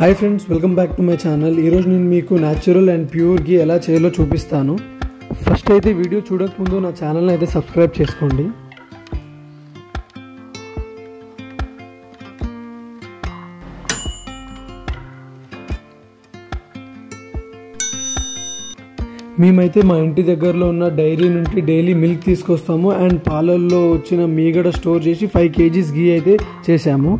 Hi friends, welcome back to my channel. ఈరోజు నేను మీకు న్యాచురల్ అండ్ ప్యూర్ ఘీ ఎలా చేయాలో చూపిస్తాను. ఫస్ట్ అయితే వీడియో చూడకముందు నా ఛానల్ని అయితే సబ్స్క్రైబ్ చేసుకోండి. మేమైతే మా ఇంటి దగ్గరలో ఉన్న డైరీ నుండి డైలీ మిల్క్ తీసుకొస్తాము అండ్ పాలల్లో వచ్చిన మీగడ స్టోర్ చేసి 5 kgs ఘీ అయితే చేసాము.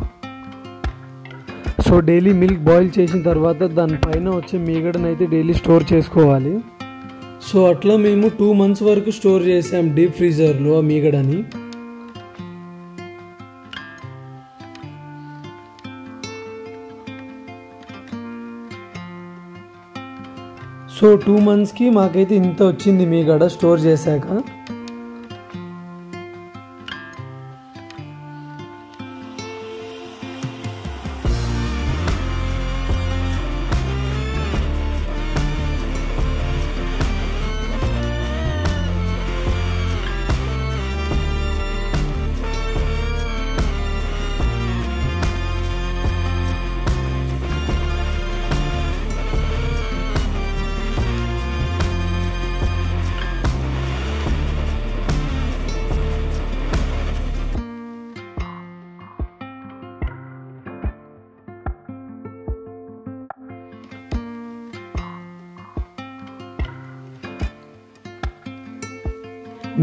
సో డైలీ మిల్క్ బాయిల్ చేసిన తర్వాత దానిపైన వచ్చే మీగడను అయితే డైలీ స్టోర్ చేసుకోవాలి. సో అట్లా మేము 2 months వరకు స్టోర్ చేసాం డీప్ ఫ్రీజర్లో ఆ మీగడని. సో 2 monthsకి మాకైతే ఇంత వచ్చింది మీగడ స్టోర్ చేశాక.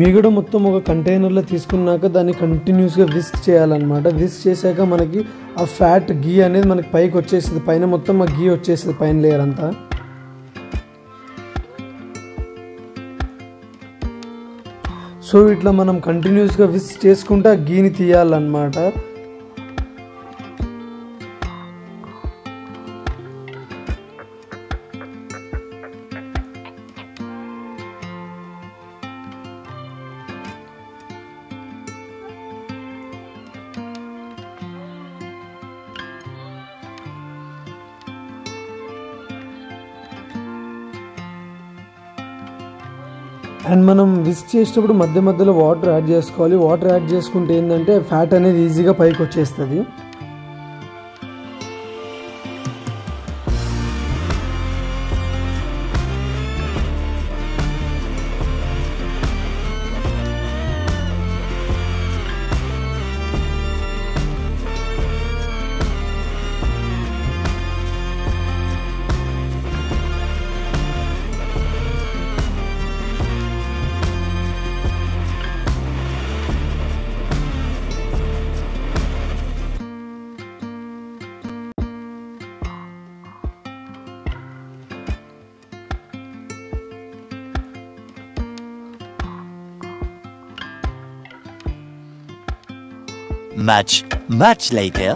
మీగడ మొత్తం ఒక కంటైనర్లో తీసుకున్నాక దాన్ని కంటిన్యూస్గా విస్క్ చేయాలన్నమాట. విస్క్ చేశాక మనకి ఆ ఫ్యాట్ ఘీ అనేది మనకి పైకి వచ్చేస్తుంది, పైన మొత్తం ఆ ఘీ వచ్చేస్తుంది పైన లేయర్ అంతా. సో ఇట్లా మనం కంటిన్యూస్గా విస్క్ చేసుకుంటే ఆ ఘీని తీయాలన్నమాట. అండ్ మనం విస్క్ చేసేటప్పుడు మధ్య మధ్యలో వాటర్ యాడ్ చేసుకోవాలి. వాటర్ యాడ్ చేసుకుంటే ఏంటంటే ఫ్యాట్ అనేది ఈజీగా పైకి వచ్చేస్తుంది. Much later.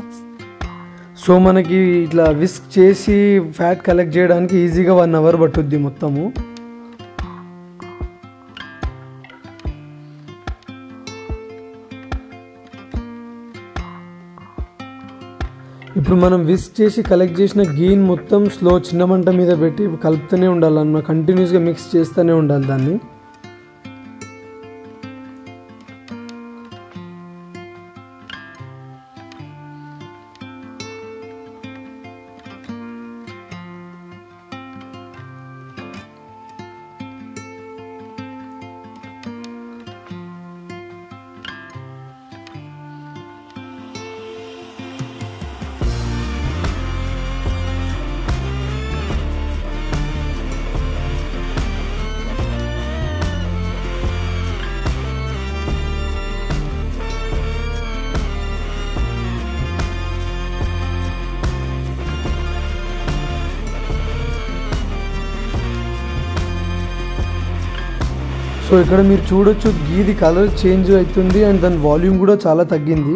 సో మనకి ఇట్లా విస్క్ చేసి ఫ్యాట్ కలెక్ట్ చేయడానికి ఈజీగా 1 hour పట్టుద్ది మొత్తము. ఇప్పుడు మనం విస్క్ చేసి కలెక్ట్ చేసిన ఘీని మొత్తం చిన్న మంట మీద పెట్టి కలుపుతూనే ఉండాలన్నమాట. కంటిన్యూస్గా మిక్స్ చేస్తూనే ఉండాలి దాన్ని. సో ఇక్కడ మీరు చూడొచ్చు ఘీది కలర్ చేంజ్ అవుతుంది అండ్ దాని వాల్యూమ్ కూడా చాలా తగ్గింది.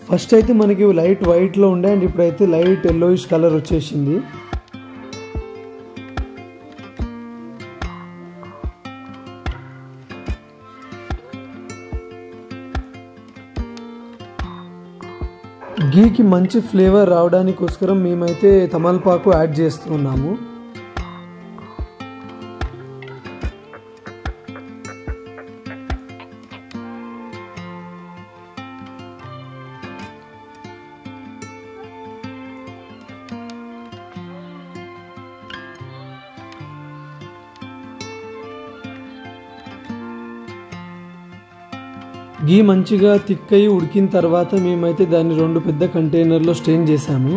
ఫస్ట్ అయితే మనకి లైట్ వైట్లో ఉండే అండ్ ఇప్పుడైతే లైట్ ఎల్లోయిష్ కలర్ వచ్చేసింది. ఘీకి మంచి ఫ్లేవర్ రావడానికోసం మేమైతే తమలపాకు యాడ్ చేస్తున్నాము. గీ మంచిగా థిక్ అయ్యి ఉడికిన తర్వాత మేమైతే దాన్ని 2 పెద్ద కంటైనర్లో స్టెయిన్ చేసాము.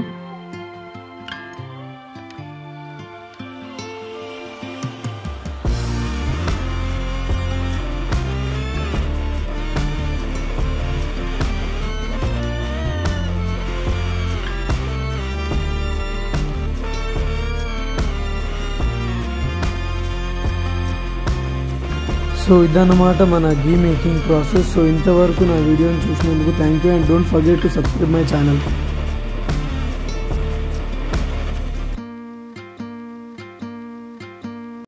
సో ఇదన్నమాట మన గీ మేకింగ్ ప్రాసెస్. సో ఇంతవరకు నా వీడియోని చూసినందుకు thank you and don't forget to subscribe my channel.